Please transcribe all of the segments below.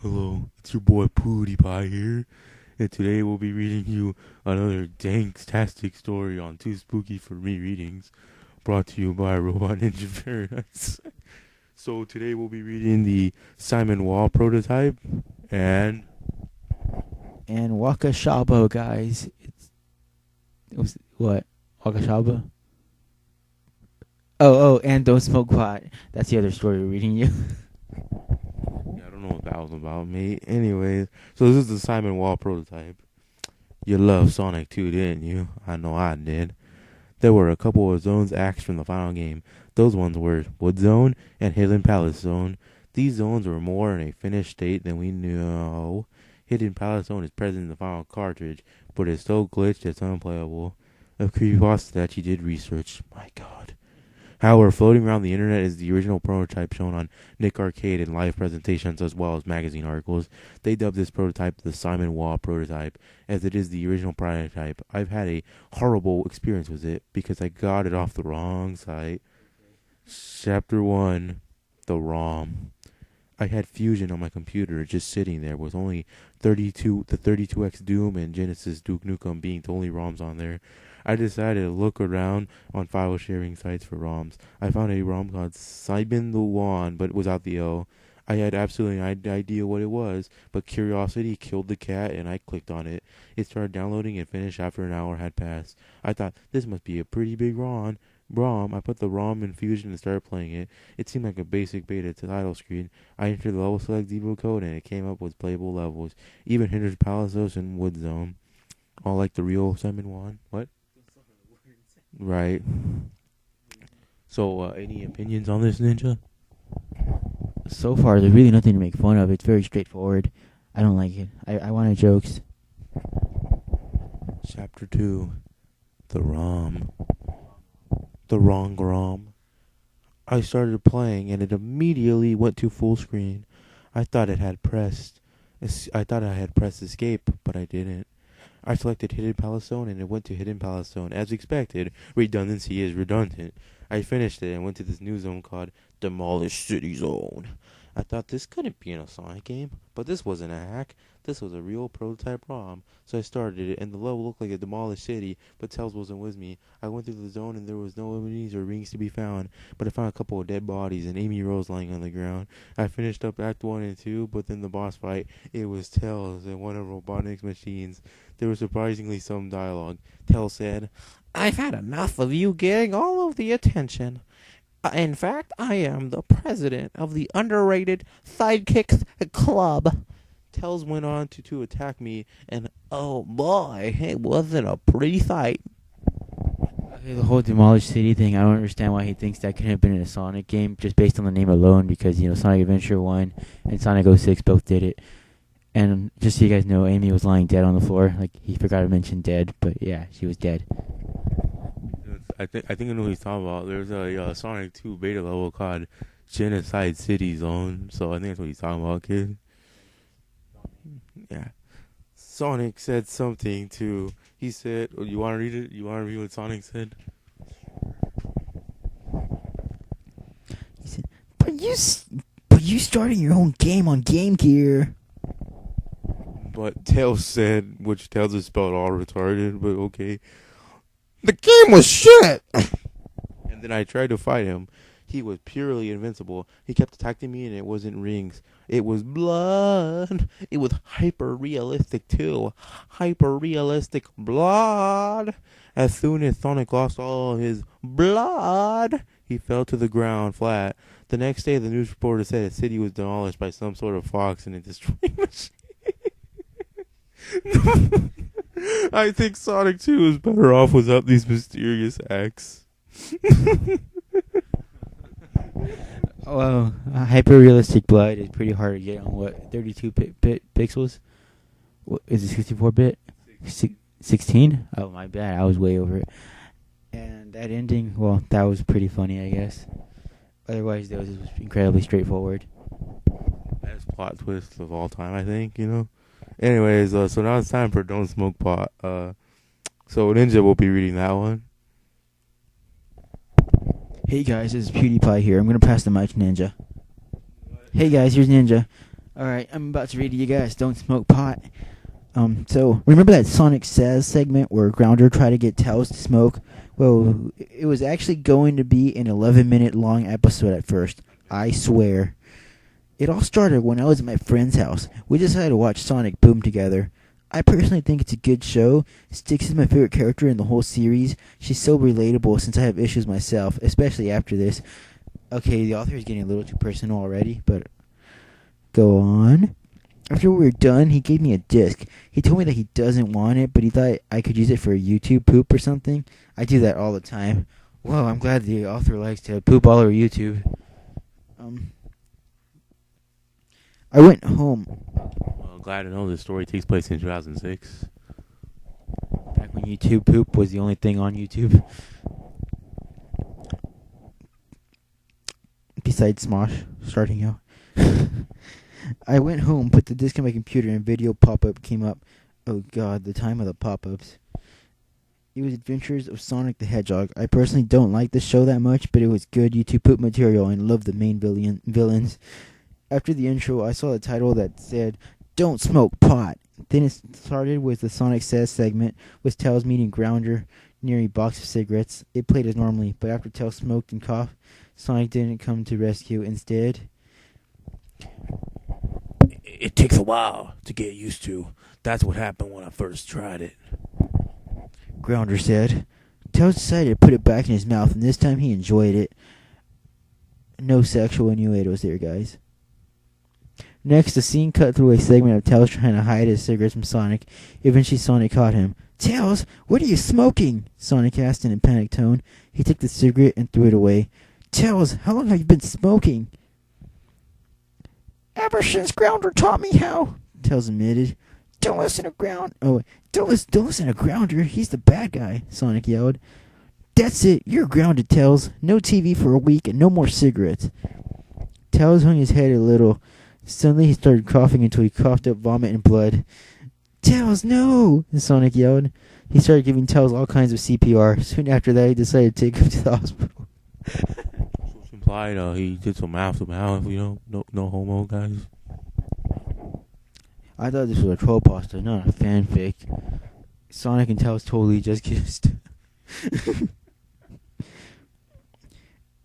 Hello, it's your boy PewDiePie here, and today we'll be reading you another danktastic story on Too Spooky for Me Readings, brought to you by Robot Ninja Paradise. So today we'll be reading the Simon Wall prototype, and And Wakashabo, guys. It was what? Wakashabo? And Don't Smoke Pot. That's the other story we're reading you. yeah, I don't know what that was about, mate. Anyways, so this is the Simon Wall prototype. You loved Sonic 2, didn't you? I know I did. There were a couple of zones axed from the final game. Those ones were Wood Zone and Hidden Palace Zone. These zones were more in a finished state than we knew. Hidden Palace Zone is present in the final cartridge, but it's so glitched it's unplayable. A CreepyPasta that you did research. My god. However, floating around the internet is the original prototype shown on Nick Arcade and live presentations as well as magazine articles. They dubbed this prototype the Simon Wall prototype, as it is the original prototype. I've had a horrible experience with it because I got it off the wrong site. Chapter 1, the ROM. I had Fusion on my computer just sitting there with only the 32X Doom and Genesis Duke Nukem being the only ROMs on there. I decided to look around on file sharing sites for ROMs. I found a ROM called Simon the Wand, but without the O. I had absolutely no idea what it was, but curiosity killed the cat and I clicked on it. It started downloading and finished after an hour had passed. I thought, this must be a pretty big ROM. I put the ROM in Fusion and started playing it. It seemed like a basic beta title screen. I entered the level select debug code and it came up with playable levels. Even Hidden Palace and Wood Zone. All like the real Simon Wand. What? Right. So, any opinions on this, Ninja? So far, there's really nothing to make fun of. It's very straightforward. I don't like it. I wanted jokes. Chapter 2. The ROM. The wrong ROM. I started playing and it immediately went to full screen. I thought I had pressed escape, but I didn't. I selected Hidden Palace Zone and it went to Hidden Palace Zone. As expected, redundancy is redundant. I finished it and went to this new zone called Demolished City Zone. I thought this couldn't be in a Sonic game, but this wasn't a hack. This was a real prototype ROM. So I started it and the level looked like a demolished city, but Tails wasn't with me. I went through the zone and there was no enemies or rings to be found, but I found a couple of dead bodies and Amy Rose lying on the ground. I finished up Act 1 and 2, but then the boss fight, it was Tails and one of Robotnik's machines. There was surprisingly some dialogue. Tails said, "I've had enough of you getting all of the attention. In fact, I am the president of the underrated Sidekicks Club." Tails went on to attack me, and oh boy, it wasn't a pretty sight. Okay, the whole Demolished City thing, I don't understand why he thinks that couldn't have been in a Sonic game just based on the name alone, because, Sonic Adventure 1 and Sonic 06 both did it. And just so you guys know, Amy was lying dead on the floor. Like, he forgot to mention dead, but yeah, she was dead. I think I know what he's talking about. There's a Sonic 2 beta level called Genocide City Zone, so I think that's what he's talking about, kid. Yeah. Sonic said something to. He said, "You want to read it? You want to read what Sonic said?" He said, "But you starting your own game on Game Gear." But Tails said, which Tails is spelled all retarded, but okay. "The game was shit!" And then I tried to fight him. He was purely invincible. He kept attacking me and it wasn't rings. It was blood. It was hyper-realistic too. Hyper-realistic blood. As soon as Sonic lost all his blood, he fell to the ground flat. The next day, the news reporter said the city was demolished by some sort of fox and a destroying machine. I think Sonic 2 is better off without these mysterious acts. Well, hyper-realistic blood is pretty hard to get on, 32 pixels? What, is it 64-bit? 16? Oh, my bad. I was way over it. And that ending, well, that was pretty funny, I guess. Otherwise, it was incredibly straightforward. Best plot twist of all time, I think, Anyways, so now it's time for Don't Smoke Pot. So Ninja will be reading that one. Hey guys, this is PewDiePie here. I'm going to pass the mic to Ninja. Hey guys, here's Ninja. Alright, I'm about to read to you guys. Don't smoke pot. So, remember that Sonic Says segment where Grounder tried to get Tails to smoke? Well, it was actually going to be an 11-minute long episode at first. I swear. It all started when I was at my friend's house. We decided to watch Sonic Boom together. I personally think it's a good show. Styx is my favorite character in the whole series. She's so relatable since I have issues myself, especially after this. Okay, the author is getting a little too personal already, but go on. After we were done, he gave me a disc. He told me that he doesn't want it, but he thought I could use it for a YouTube poop or something. I do that all the time. Well, I'm glad the author likes to poop all over YouTube. I went home. Well, glad to know this story takes place in 2006. Back when YouTube poop was the only thing on YouTube. Besides Smosh, starting out. I went home, put the disc in my computer, and video pop-up came up. Oh god, the time of the pop-ups. It was Adventures of Sonic the Hedgehog. I personally don't like the show that much, but it was good YouTube poop material and loved the main villains. After the intro, I saw a title that said, "Don't Smoke Pot." Then it started with the Sonic Says segment, with Tails meeting Grounder near a box of cigarettes. It played as normally, but after Tails smoked and coughed, Sonic didn't come to rescue. Instead, It takes a while to get used to. That's what happened when I first tried it. Grounder said. Tails decided to put it back in his mouth, and this time he enjoyed it. No sexual innuendos there, guys. Next, the scene cut through a segment of Tails trying to hide his cigarettes from Sonic. Eventually, Sonic caught him. "Tails, what are you smoking?" Sonic asked in a panicked tone. He took the cigarette and threw it away. "Tails, how long have you been smoking?" "Ever since Grounder taught me how," Tails admitted. Don't listen to Grounder. He's the bad guy," Sonic yelled. "That's it. You're grounded, Tails. No TV for a week and no more cigarettes." Tails hung his head a little. Suddenly he started coughing until he coughed up vomit and blood. "Tails, no!" Sonic yelled. He started giving Tails all kinds of CPR. Soon after that, he decided to take him to the hospital. So it's implied he did some mouth-to-mouth, no homo, guys. I thought this was a troll pasta, not a fanfic. Sonic and Tails totally just kissed.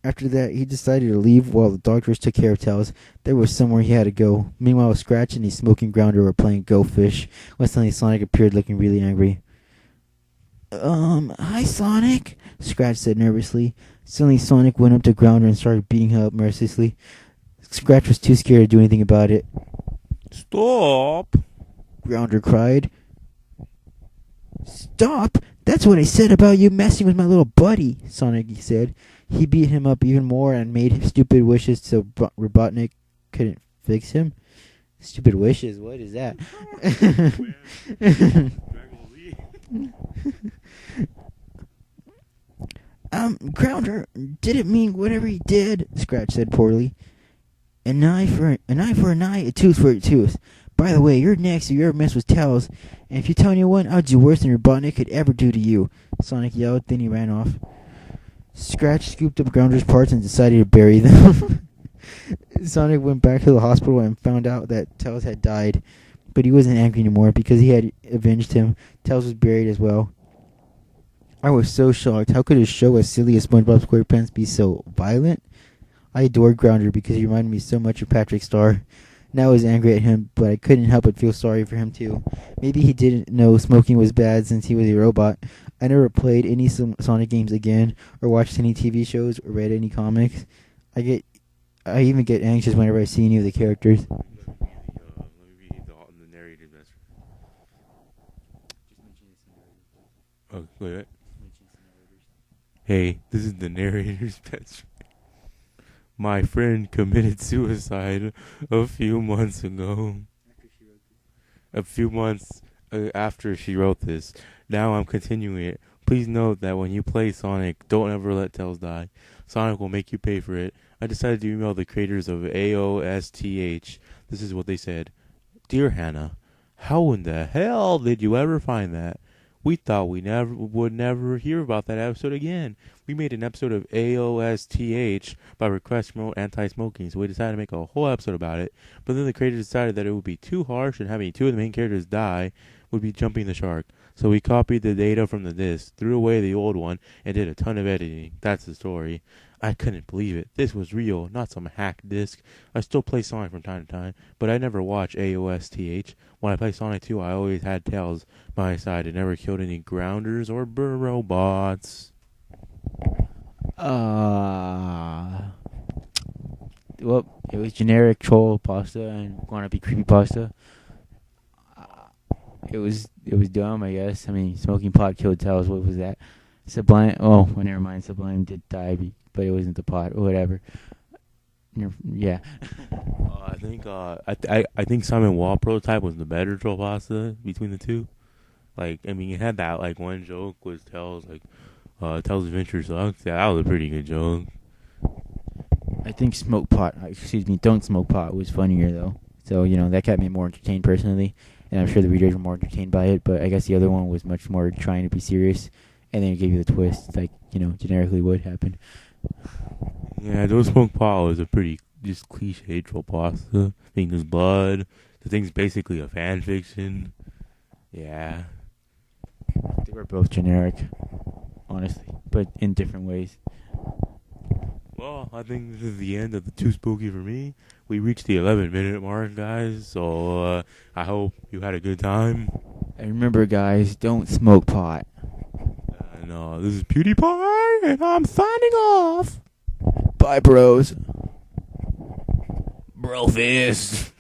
After that, he decided to leave while the doctors took care of Tails. There was somewhere he had to go. Meanwhile, Scratch and the smoking Grounder were playing Go Fish, when suddenly Sonic appeared looking really angry. Hi, Sonic," Scratch said nervously. Suddenly, Sonic went up to Grounder and started beating him up mercilessly. Scratch was too scared to do anything about it. Stop! Grounder cried. "Stop? That's what I said about you messing with my little buddy," Sonic said. He beat him up even more and made stupid wishes so Robotnik couldn't fix him. Stupid wishes? What is that? Grounder didn't mean whatever he did," Scratch said poorly. An eye for an eye, a tooth for a tooth. By the way, you're next if you ever mess with Tails, and if you tell anyone, I'll do worse than Robotnik could ever do to you," Sonic yelled, then he ran off. Scratch scooped up Grounder's parts and decided to bury them. Sonic went back to the hospital and found out that Tails had died, but he wasn't angry anymore because he had avenged him. Tails was buried as well. I was so shocked. How could a show as silly as SpongeBob SquarePants be so violent? I adored Grounder because he reminded me so much of Patrick Star. Now I was angry at him, but I couldn't help but feel sorry for him too. Maybe he didn't know smoking was bad since he was a robot. I never played any Sonic games again, or watched any TV shows, or read any comics. I even get anxious whenever I see any of the characters. Let me read the narrator's best friend. Oh, wait. Hey, this is the narrator's best friend. My friend committed suicide a few months ago. A few months after she wrote this. Now I'm continuing it. Please note that when you play Sonic, don't ever let Tails die. Sonic will make you pay for it. I decided to email the creators of AOSTH. This is what they said. Dear Hannah, how in the hell did you ever find that? We thought we would never hear about that episode again. We made an episode of AOSTH by request to promote anti-smoking, so we decided to make a whole episode about it. But then the creators decided that it would be too harsh and having two of the main characters die would be jumping the shark. So we copied the data from the disc, threw away the old one, and did a ton of editing. That's the story. I couldn't believe it. This was real, not some hacked disc. I still play Sonic from time to time, but I never watch AOSTH. When I play Sonic 2, I always had Tails by my side and never killed any grounders or burrow bots. Well, it was generic troll pasta and wannabe CreepyPasta. It was dumb, I guess. I mean, smoking pot killed Tails. What was that? Sublime. Oh, well, never mind. Sublime did die, but it wasn't the pot or whatever. Yeah. I think Simon Wall prototype was the better troll pasta between the two. Like, I mean, it had that like one joke was Tails Tails Adventure sucks. Yeah, that was a pretty good joke. I think Don't Smoke Pot was funnier though. So that kept me more entertained personally. And I'm sure the readers were more entertained by it, but I guess the other one was much more trying to be serious, and then it gave you the twist, like, generically would happen. Yeah, Don't Smoke Pot was a pretty just cliche troll pasta. I mean, there's blood. The thing's basically a fan fiction. Yeah. They were both generic, honestly, but in different ways. Well, I think this is the end of the Too Spooky for me. We reached the 11-minute mark, guys, so I hope you had a good time. And remember, guys, don't smoke pot. And this is PewDiePie, and I'm signing off. Bye, bros. Bro fist.